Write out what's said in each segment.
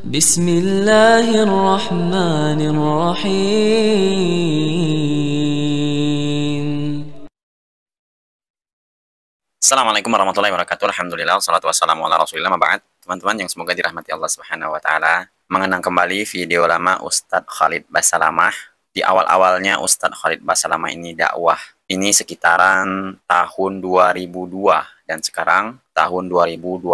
Bismillahirrahmanirrahim. Assalamualaikum warahmatullahi wabarakatuh. Alhamdulillah, wassalatu wassalamu ala rasulillah, ma'ba'ad. Teman-teman yang semoga dirahmati Allah Subhanahu wa Ta'ala, mengenang kembali video lama Ustadz Khalid Basalamah. Di awal-awalnya Ustadz Khalid Basalamah ini dakwah. Ini sekitaran tahun 2002 dan sekarang tahun 2024.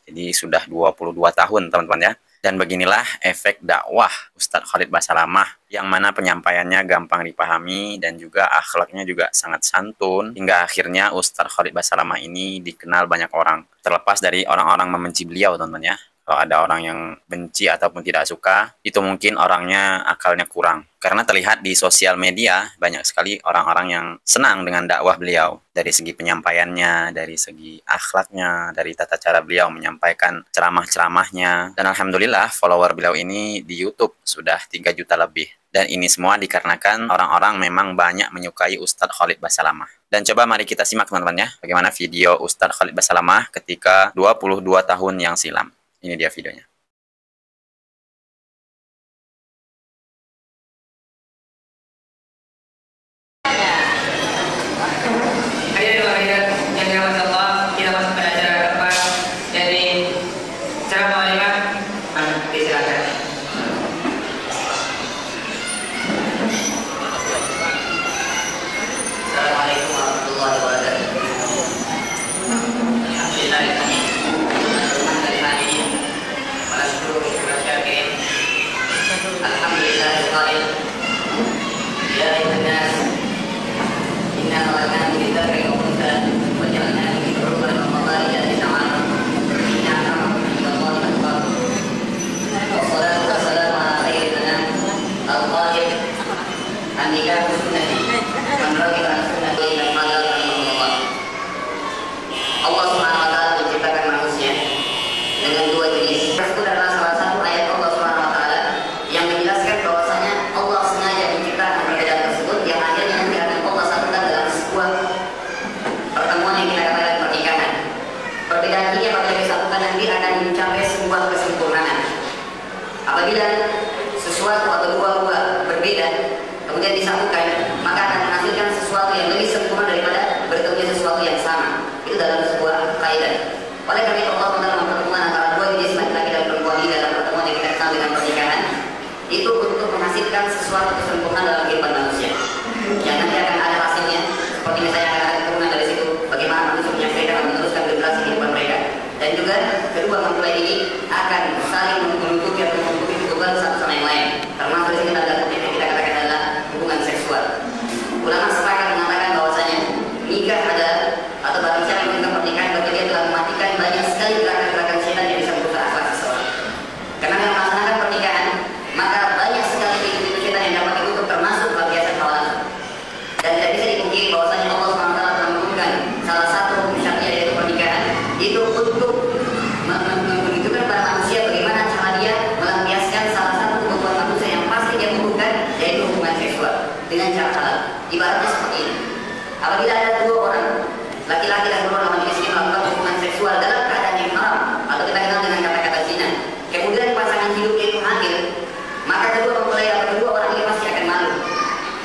Jadi sudah 22 tahun, teman-teman ya. Dan beginilah efek dakwah Ustadz Khalid Basalamah, yang mana penyampaiannya gampang dipahami dan juga akhlaknya juga sangat santun, hingga akhirnya Ustadz Khalid Basalamah ini dikenal banyak orang. Terlepas dari orang-orang membenci beliau, teman-teman ya. Kalau ada orang yang benci ataupun tidak suka, itu mungkin orangnya akalnya kurang. Karena terlihat di sosial media, banyak sekali orang-orang yang senang dengan dakwah beliau. Dari segi penyampaiannya, dari segi akhlaknya, dari tata cara beliau menyampaikan ceramah-ceramahnya. Dan alhamdulillah, follower beliau ini di YouTube sudah 3 juta lebih. Dan ini semua dikarenakan orang-orang memang banyak menyukai Ustadz Khalid Basalamah. Dan coba mari kita simak, teman-teman ya, bagaimana video Ustadz Khalid Basalamah ketika 22 tahun yang silam. Ini dia videonya. Allah Subhanahu wa Ta'ala menciptakan manusia dengan 2 jenis. Tersebut adalah salah satu ayat Allah Subhanahu wa Ta'ala yang menjelaskan bahwasanya Allah sengaja menciptakan perbedaan tersebut yang akhirnya nanti akan Allah satukan dalam sebuah pertemuan yang kita katakan pernikahan. Perbedaan ini apabila disatukan nanti akan mencapai sebuah kesempurnaan. Apabila sesuatu atau dua berbeda kemudian disatukan, maka akan menghasilkan sesuatu yang lebih sempurna daripada bertemunya sesuatu yang sama. Itu dalam sebuah kaidah. Oleh karena itu Allah dalam pertemuan antara 2 jenis laki-laki dan perempuan ini dalam pertemuan yang kita kenal dengan pernikahan itu untuk menghasilkan sesuatu kesempurnaan dalam kehidupan manusia. Yang nanti akan ada hasilnya, seperti misalnya akan ada keturunan dari situ, bagaimana manusia menyampaikan dan meneruskan generasi kehidupan mereka. Dan juga kedua mempelai ini akan saling menutupi atau menutupi hubungan satu sama yang lain. Termasuk di sini ada yang kita katakan adalah hubungan seksual. Ulama sepakat mengatakan bahwasanya nikah adalah atau barang siapa yang melakukan pernikahan berarti dia telah mematikan banyak sekali gerakan-gerakan setan yang bisa merusak akhlak seseorang. Karena yang melaksanakan pernikahan, maka banyak sekali pintu-pintu setan yang dapat ditutup termasuk kebiasaan halal. Dan tidak bisa dipungkiri bahwasanya Allah SWT telah menurunkan salah satu hukum syar'i yaitu pernikahan itu untuk menunjukkan kepada manusia bagaimana cara dia melampiaskan salah satu kebutuhan manusia yang pasti dia butuhkan, yaitu hubungan seksual dengan cara halal. Ibaratnya seperti ini. Apabila ada 2 orang laki-laki dan perempuan dalam jenis ini melakukan hubungan seksual dalam keadaan yang haram atau kita kenal dengan kata-kata zina, kemudian pasangan hidupnya itu hamil, maka kedua mempelai atau kedua orang ini pasti akan malu.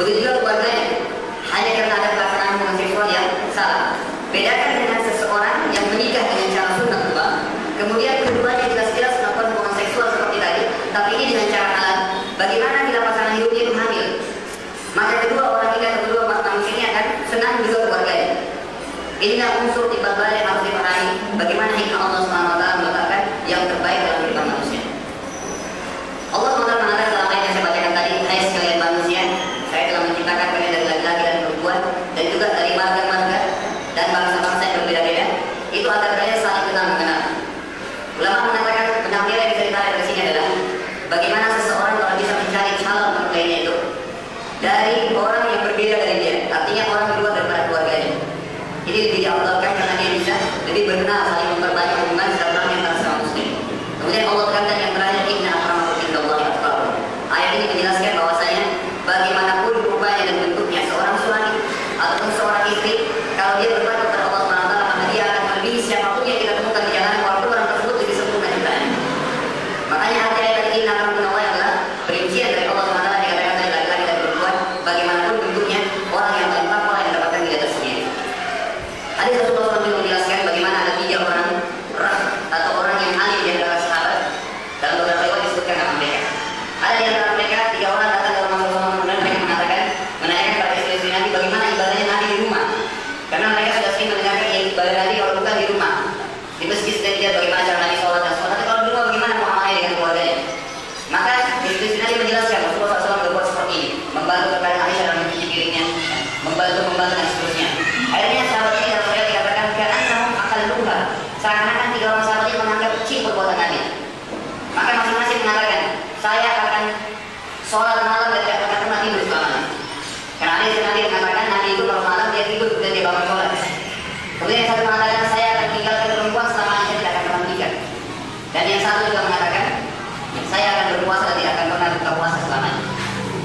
Begitu juga keluarganya, hanya karena ada pelaksanaan hubungan seksual yang salah. Bedakan dengan seseorang yang menikah dengan cara sunnatullah, kemudian keduanya jelas-jelas melakukan hubungan seksual seperti tadi, tapi ini dengan cara halal. Bagaimana bila pasangan hidupnya itu hamil? Maka kedua orang ini atau kedua manusia ini akan senang juga keluarganya. Inilah unsur timbal balik yang harus dipahami. Bagaimana hikmah Allah Subhanahu wa Ta'ala meletakkan yang terbaik dalam kehidupan manusia. Allah SWT mengatakan dalam ayat yang saya bacakan tadi, hai sekalian manusia, saya telah menciptakan kalian dari laki-laki dan perempuan, dan juga dari marga-marga dan bangsa-bangsa yang berbeda-beda. Itu agar kalian saling kenal mengenal. Ulama mengatakan penampilan yang bisa ditarik dari sini adalah bagaimana seseorang kalau bisa mencari calon mempelainya itu dari orang yang berbeda dari dia, artinya orang kedua daripada keluarganya. Ini lebih diafdalkan karena dia bisa lebih benar saling memperbanyak hubungan serta antara sesama muslim. Kemudian Allah tekankan yang terakhir, inna akramakum indallahi atqakum. Ayat ini menjelaskan bahwasanya bagaimanapun rupanya dan bentuknya seorang suami ataupun seorang istri, kalau dia bertakwa kepada Allah Subhanahu wa Ta'ala, maka dia akan melebihi siapapun yang kita temukan di jalan, walaupun orang tersebut lebih sempurna ciptaannya. sholat malam dan tidak pernah tidur selamanya. Karena ada yang Nabi mengatakan Nabi itu kalau malam dia tidur dan dia bangun sholat. Kemudian yang satu mengatakan saya akan tinggalkan perempuan selama saya tidak akan pernah menikah. Dan yang satu juga mengatakan saya akan berpuasa dan tidak akan pernah buka puasa selamanya.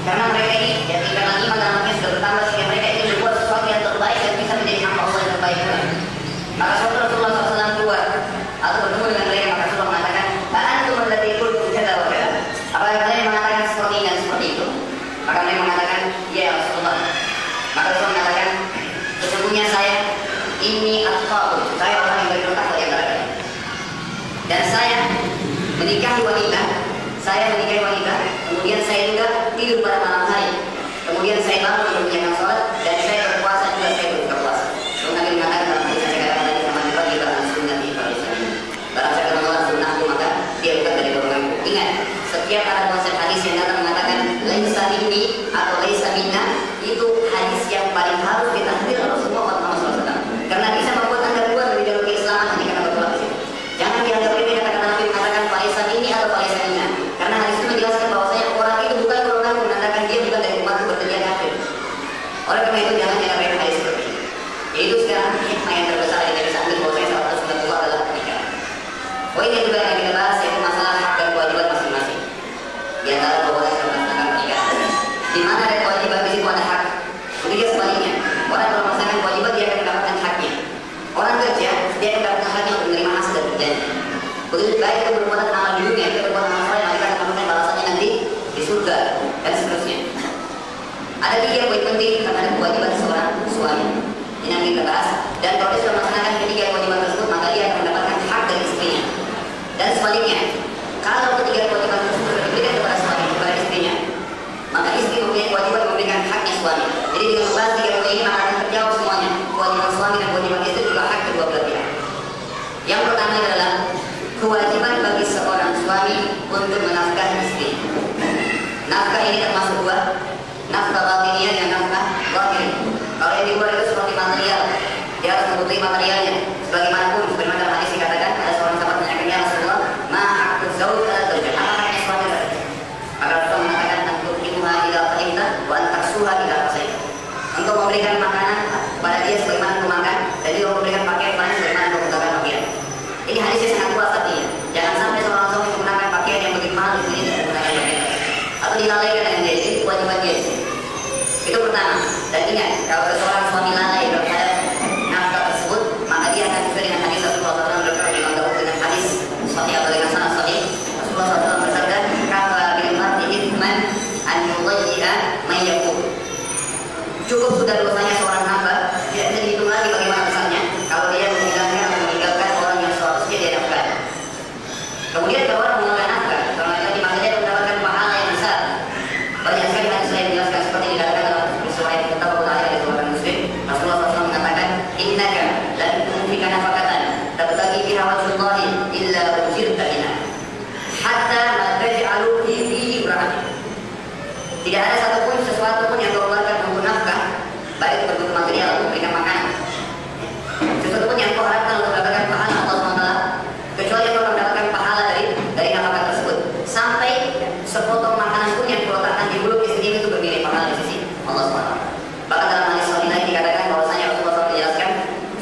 Karena mereka ini ya tinggal iman dalam hatinya sudah bertambah sehingga mereka ini berbuat sesuatu yang terbaik dan bisa menjadi hamba Allah yang terbaik pula. Maka suatu Rasulullah SAW keluar atau bertemu dengan mereka, maka Rasulullah mengatakan antum allati qultum kadza wa kadza. Apakah kalian mengatakan seperti ini dan seperti itu? Maka mereka mengatakan ya Rasulullah. Maka Rasulullah mengatakan sesungguhnya saya ini atqakum, saya orang yang bertakwa di antara kalian. Dan saya menikahi wanita, kemudian saya juga tidur pada malam hari, kemudian saya bangun untuk menjalankan sholat, dan saya berpuasa juga, saya berbuka puasa. Lalu Nabi mengatakan dalam hadis yang saya katakan tadi, sama juga di dalam sunnah di Islam. Barang siapa menolak sunnahku maka dia bukan dari golonganku. Ingat, setiap ada konsep hadis yang datang mengatakan laisa minni atau laisa minna, itu hadis yang paling harus ditahdir oleh semua umat Muhammad SAW. Karena bisa membuat anda keluar dari jalur keislaman hanya karena bertolak di situ. Jangan dianggap ini kata-kata Nabi mengatakan laisa minni atau laisa minna. Karena hadis itu menjelaskan bahwasanya orang itu bukan golonganku, menandakan dia bukan dari umatku, berarti kafir. Oleh karena itu jangan remehkan hadis seperti ini. Yaitu sekarang hikmah yang terbesar yang bisa ambil bahwasanya salah satu sunnah Allah adalah pernikahan. Poin yang juga yang kita bahas yaitu masalah hak dan kewajiban masing-masing. Di antara bahwa saya melaksanakan pernikahan, di mana ada kewajiban di situ ada hak. Kemudian sebaliknya, orang kalau melaksanakan kewajiban dia akan mendapatkan haknya. Orang kerja dia akan mendapatkan haknya untuk menerima hasil dari kerjanya. Begitu baik itu perbuatan amal di dunia, itu perbuatan amal soleh, maka akan mendapatkan balasannya nanti di surga dan seterusnya. Ada 3 poin penting terhadap kewajiban seorang suami ini yang kita bahas. Dan kalau dia sudah melaksanakan ketiga kewajiban tersebut, maka dia akan mendapatkan hak dari istrinya. Dan sebaliknya, kalau ketiga kewajiban tersebut diberikan kepada suami, kepada istrinya, maka istri mempunyai kewajiban memberikan haknya suami. Jadi dengan membahas 3 poin ini maka akan terjawab semuanya. Kewajiban suami dan kewajiban istri juga hak kedua belah pihak. Yang pertama adalah kewajiban bagi seorang suami untuk menafkahi istri. Nafkah ini termasuk 2, nafkah batiniyah dan nafkah zahir. Kalau yang di luar itu seperti material, dia harus membutuhkan materialnya. Sebagaimanapun, sebagaimana dalam hadis dikatakan ada seorang sahabat menanyakan ya Rasulullah, ma haqqu zauj ala zawjah? Apa haknya suami terhadap istri? Maka Rasulullah mengatakan antuqimuha ila fahimta wa antaksuha ila rasaih. Untuk memberikan makanan kepada dia sebagaimana untuk makan, dan juga memberikan pakaian kepada sebagaimana untuk menggunakan pakaian. Ini hadisnya sangat kuat artinya. Jangan sampai seorang suami menggunakan pakaian yang begitu mahal itu tidak menggunakan pakaian atau dilalaikan dengan dia. Itu kewajiban dia. Itu pertama. Dan ingat, kalau seorang suami lalai terhadap nafkah tersebut, maka dia akan sesuai dengan hadis Rasulullah SAW berkata Imam Daud dengan hadis sahih atau dengan sanad sahih. Rasulullah SAW bersabda, "Kafa bil mar'i ithman an yudayyi'a man yaqul." Cukup sudah dosanya seorang hamba, tidak bisa dihitung lagi bagaimana besarnya kalau dia menghilangkan atau meninggalkan orang yang seharusnya dia nafkahi. Kemudian kalau orang mengeluarkan nafkah, kalau tadi maka dia mendapatkan pahala yang besar. Banyak sekali hadis saya menjelaskan seperti dikatakan dalam riwayat Muttafaqun alaih dari Bukhari Muslim. Rasulullah SAW mengatakan, "Innaka lan tunfika nafaqatan tabtaghi biha wajhallahi illa ujirta biha hatta ma taj'alu fi imra'atik." Tidak ada satupun sesuatu pun yang kau keluarkan untuk nafkah, baik bentuk material atau memberikan makanan, sesuatu pun yang kau harapkan untuk mendapatkan pahala Allah SWT, kecuali kau mendapatkan pahala dari nafkah tersebut. Sampai sepotong makanan pun yang kau letakkan di mulut istri itu bernilai pahala di sisi Allah SWT. Bahkan dalam hadis sahih lain dikatakan bahwasanya Rasulullah SAW menjelaskan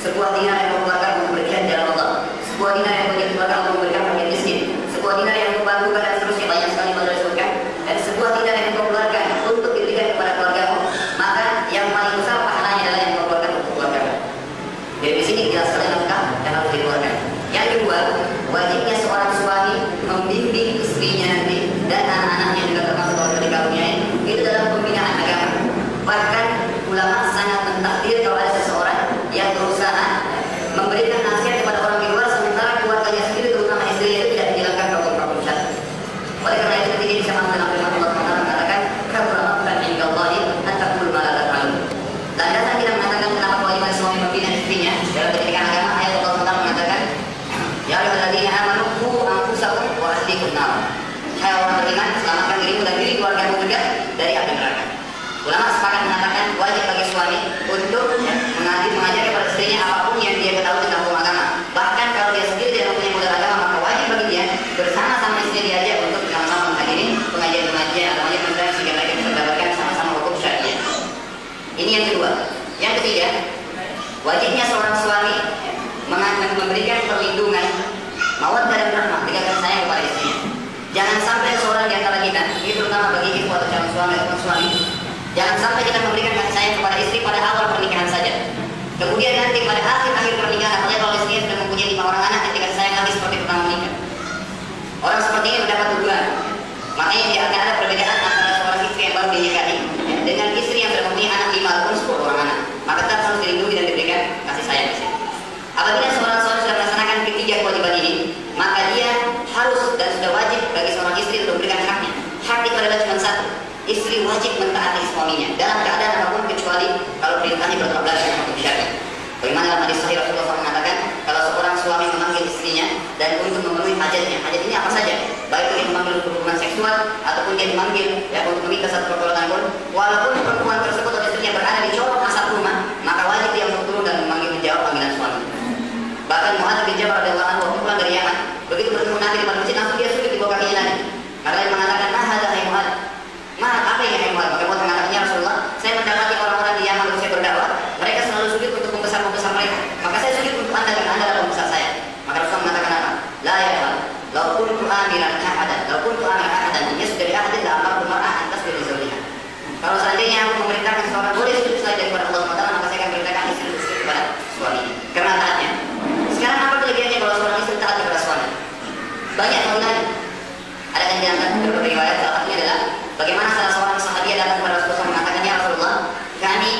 sebuah dinar yang kau keluarkan untuk berjihad di jalan Allah, sebuah dinar yang kau keluarkan untuk memberikan fakir miskin, sebuah dinar yang kau bantukan dan seterusnya, banyak sekali pada disebutkan, dan sebuah dinar yang kau keluarkan untuk diberikan kepada keluargamu, maka yang paling besar pahalanya adalah yang kau keluarkan untuk keluargamu. Jadi di sini jelas sekali nafkah yang harus dikeluarkan. Yang kedua, wajibnya seorang suami membimbing istrinya nanti dan anak-anaknya juga termasuk kalau dikaruniai itu dalam pembinaan agama. Bahkan ulama sangat mentakdir kalau ada seseorang yang berusaha memberikan nasihat kepada orang di luar sementara keluarganya sendiri terutama istrinya itu tidak menjalankan protokol syariat. Oleh karena itu ketika bisa masuk dalam firman Allah SWT mengatakan kabura maqtan indallahi an taqulu ma la taf'alun. Landasan kita mengatakan kenapa kewajiban suami membina istrinya dalam pendidikan agama, ayat Allah SWT mengatakan ya ayyuhalladzina amanu qu anfusakum wa ahlikum nar. Hai orang beriman, selamatkan dirimu dan diri keluargamu juga dari api neraka. Ulama sepakat mengatakan wajib bagi suami untuk mengajari kepada istrinya apapun yang dia ketahui tentang hukum agama. Bahkan kalau dia sendiri tidak mempunyai modal agama, maka wajib bagi dia bersama-sama istri diajak untuk sama-sama menghadiri pengajian-pengajian atau pengajian ketiga, wajibnya seorang suami memberikan perlindungan, mawaddah dan rahmah dengan kasih sayang kepada istrinya. Jangan sampai seorang di antara kita, ini terutama bagi ibu atau calon suami atau suami, jangan sampai kita memberikan kasih sayang kepada istri pada awal pernikahan saja. Kemudian nanti pada akhir pernikahan, apalagi kalau istrinya sudah mempunyai 5 orang anak, ketika sayang lagi seperti pertama menikah. Orang seperti ini mendapat teguran. Makanya dia akan ada perbedaan antara seorang istri yang baru dinikahi dengan istri yang sudah mempunyai anak 5 ataupun 10 orang anak. Maka tetap harus dilindungi dan diberikan kasih sayang di sini. Apabila seorang suami sudah melaksanakan ketiga kewajiban ini, maka dia harus dan sudah wajib bagi seorang istri untuk memberikan haknya. Hak itu adalah cuma satu. Istri wajib mentaati suaminya dalam keadaan apapun kecuali kalau perintahnya bertolak belakang dengan hukum syariat. Bagaimana dalam hadis sahih Rasulullah SAW mengatakan kalau seorang suami memanggil istrinya dan untuk memenuhi hajatnya, hajat ini apa saja, baik dia memanggil untuk hubungan seksual ataupun dia dimanggil untuk meminta satu pertolongan pun, walaupun perempuan tersebut atau istrinya berada di corong asap rumah, maka wajib dia untuk turun dan memanggil menjawab panggilan suami. Bahkan Mu'adz bin Jabal radhiyallahu anhu waktu pulang dari Yaman, begitu bertemu Nabi di depan masjid, langsung dia sujud di bawah kakinya Nabi. Karena dia mengatakan, "Ma hadza hai Mu'adz?" Apa ini hai Mu'adz? Maka Mu'adz mengatakan, "Ya Rasulullah, saya mendapati orang-orang di Yaman untuk saya berdakwah, mereka selalu sujud untuk pembesar-pembesar mereka. Maka saya sujud untuk Anda karena Anda adalah pembesar saya." Maka Rasulullah mengatakan apa? "La ya Mu'adz, law kuntu amiran ahadan, law kuntu amiran ahadan, yasjudu li ahadin la amartu mar'ah an tasjuda li zawjiha." Kalau seandainya aku memerintahkan seorang boleh sujud selain daripada Allah SWT, maka saya akan perintahkan istri untuk sujud kepada suami. Karena taatnya. Sekarang apa kelebihannya kalau seorang istri taat kepada suami? Banyak keutamaan. Ada yang diangkat beberapa riwayat, salah satunya adalah bagaimana salah seorang sahabat datang kepada Rasulullah mengatakan, "Ya Rasulullah, kami,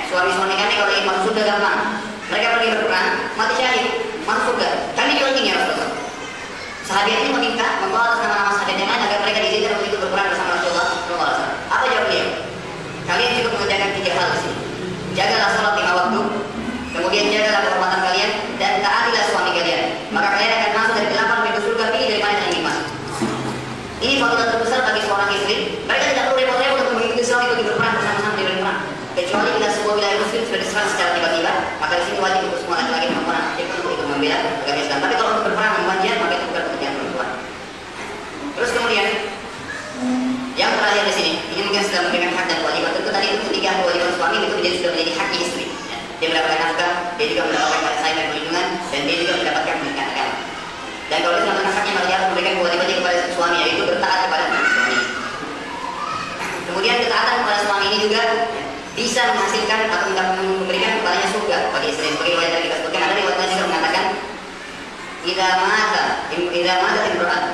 suami-suami kami kalau ingin masuk surga gampang. Mereka pergi berperang, mati syahid, masuk surga. Kami juga ingin ya Rasulullah." Sahabat ini meminta membawa atas nama-nama sahabat yang lain agar mereka diizinkan untuk ikut berperang bersama Rasulullah SAW. Apa jawab beliau? Kalian cukup mengerjakan 3 hal di sini. Jagalah sholat 5 waktu, kemudian jagalah kehormatan kalian, dan taatilah suami kalian. Maka kalian akan masuk dari 8 pintu surga, pilih dari mana yang ingin masuk. Ini fadilah terbesar bagi seorang istri. Mereka tidak perlu repot-repot untuk mengikuti suami pergi berperang bersama-sama di perang. Kecuali bila sebuah wilayah muslim sudah diserang secara tiba-tiba, maka di sini wajib untuk semua laki-laki perempuan aktif untuk ikut membela agama Islam. Tapi kalau untuk berperang melawan jihad, maka itu bukan pekerjaan perempuan. Terus kemudian yang terakhir di sini, ini mungkin sudah memberikan hak dan kewajiban. Tentu tadi itu 3 kewajiban suami itu sudah menjadi hak istri. Dia mendapatkan nafkah, dia juga mendapatkan kasih sayang dan perlindungan, dan dia juga mendapatkan pendidikan agama. Dan kalau dia mendapatkan haknya, maka dia harus memberikan kewajibannya kepada suami, yaitu bertaat kepada suami. Kemudian ketaatan kepada suami ini juga bisa menghasilkan atau memberikan kepadanya surga bagi istri. Sebagai riwayat yang kita sebutkan, ada riwayat juga mengatakan, "Idza mata imra'at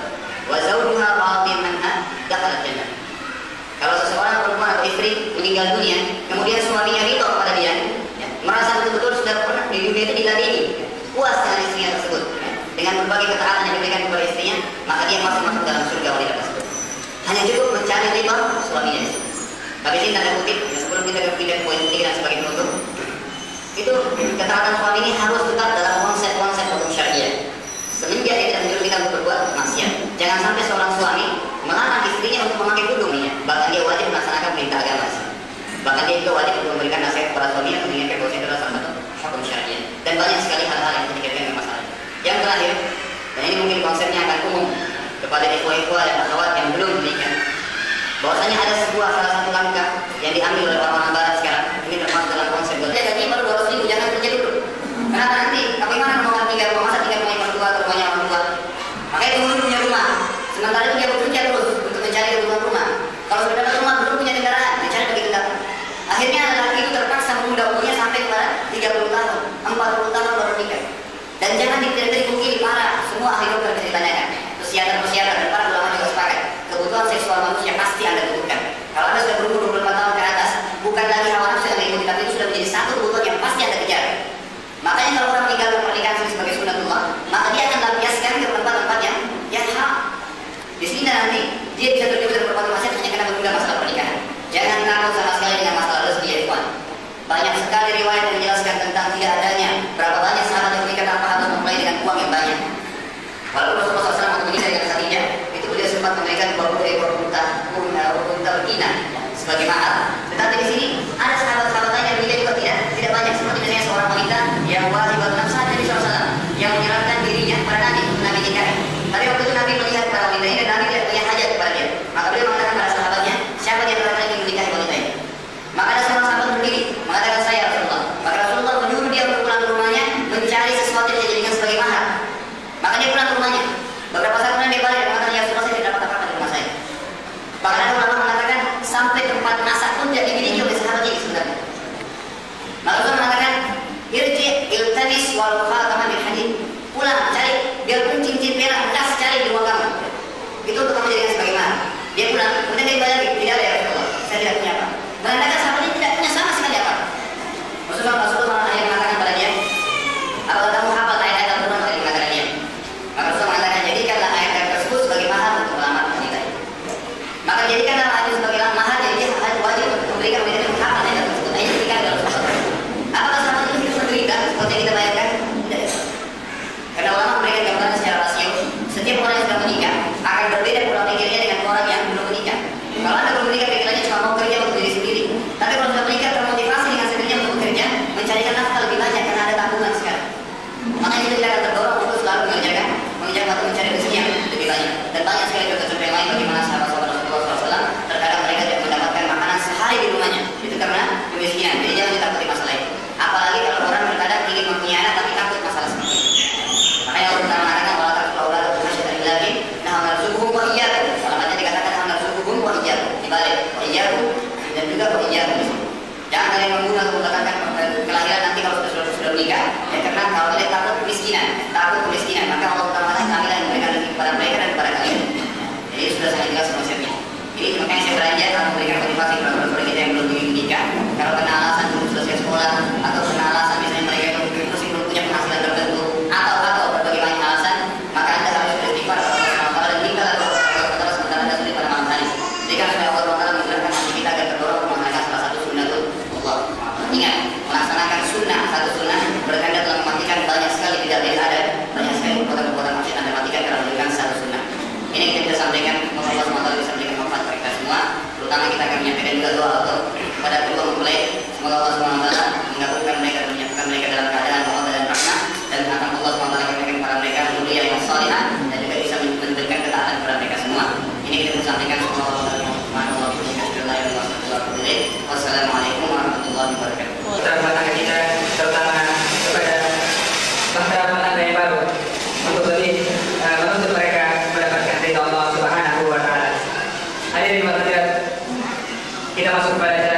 wa zawjuha radin anha dakhalat jannah." Kalau seseorang perempuan atau istri meninggal dunia, kemudian suaminya ridho kepada dia, merasa betul-betul sudah pernah di dunia itu diladeni, puas dengan istrinya tersebut, dengan berbagai ketaatan yang diberikan kepada istrinya, maka dia masuk dalam surga wanita tersebut. Hanya cukup mencari ridho suaminya. Tapi ini tanda kutip, sebelum kita pindah ke poin 3 dan sebagai penutup, itu ketaatan suami ini harus tetap dalam konsep-konsep hukum syariah. Semenjak dia tidak menyuruh kita untuk berbuat maksiat. Jangan sampai seorang suami melarang istrinya untuk memakai kerudungnya, bahkan dia wajib melaksanakan perintah agama. Bahkan dia juga wajib untuk memberikan nasihat kepada suaminya untuk mengingatkan bahwa itu adalah salah satu hukum syariah. Dan banyak sekali hal-hal yang dikaitkan dengan masalah. Yang terakhir, dan ini mungkin konsepnya akan umum kepada ikhwah-ikhwah dan akhwat yang belum menikah, bahwasanya ada salah satu langkah yang diambil oleh orang-orang barat sekarang. Ini termasuk dalam konsep gaji baru 200.000, jangan kerja dulu. Kenapa nanti? Bagaimana mau tinggal rumah, masa tinggal rumah orang tua atau rumahnya orang tua? Makanya dulu punya rumah, sementara itu dia bekerja terus untuk mencari rumah. Kalau sudah dapat rumah belum punya kendaraan, mencari bagi kendaraan. Akhirnya laki itu terpaksa menunda umurnya sampai kepada 30 tahun, 40 tahun baru nikah. Dan jangan dipungkiri para semua ahli dokter bisa ditanyakan. Psikiater dan para ulama juga sepakat. Kebutuhan seksual manusia pasti Anda butuhkan. Kalau Anda sudah berumur 24 tahun ke atas, bukan lagi hawa nafsu yang diikuti, tapi itu sudah menjadi satu kebutuhan yang pasti Anda kejar. Makanya kalau orang meninggalkan pernikahan sebagai sunatullah, maka dia akan lampiaskan ke tempat-tempat yang sih saudara kita yang belum menikah, kalau kena alasan belum selesai sekolah atau kena alasan misalnya mereka belum punya penghasilan tertentu atau berbagai macam alasan, maka anda harus beristighfar kepada Allah SWT dan tinggal Allah SWT anda sulit pada malam hari. Jika supaya Allah SWT menjelaskan hati kita agar terdorong untuk melaksanakan salah satu sunnatul Allah. Ingat, melaksanakan sunnah, satu sunnah berkanda telah mematikan banyak sekali tidak ada banyak sekali perbuatan-perbuatan maksiat anda matikan karena menunjukkan satu sunnah. Ini kita bisa sampaikan, semoga Allah SWT bisa memberikan manfaat kepada kita semua. Terutama kita akan menyampaikan juga doa untuk kepada kedua mempelai. Semoga Allah SWT menggabungkan mereka dan menyatukan mereka dalam keadaan mawaddah dan rahmah, dan akan Allah SWT memberikan kepada mereka zuriyah yang salihah dan juga bisa memberikan ketaatan kepada mereka semua. Ini kita bisa sampaikan, semoga Allah SWT Wassalamualaikum warahmatullahi wabarakatuh. Terutama kita, terutama kepada bangsa yang baru untuk lebih menuntut mereka mendapatkan ridha Allah Subhanahu wa Ta'ala. Hadirin wa hadirat, kita masuk pada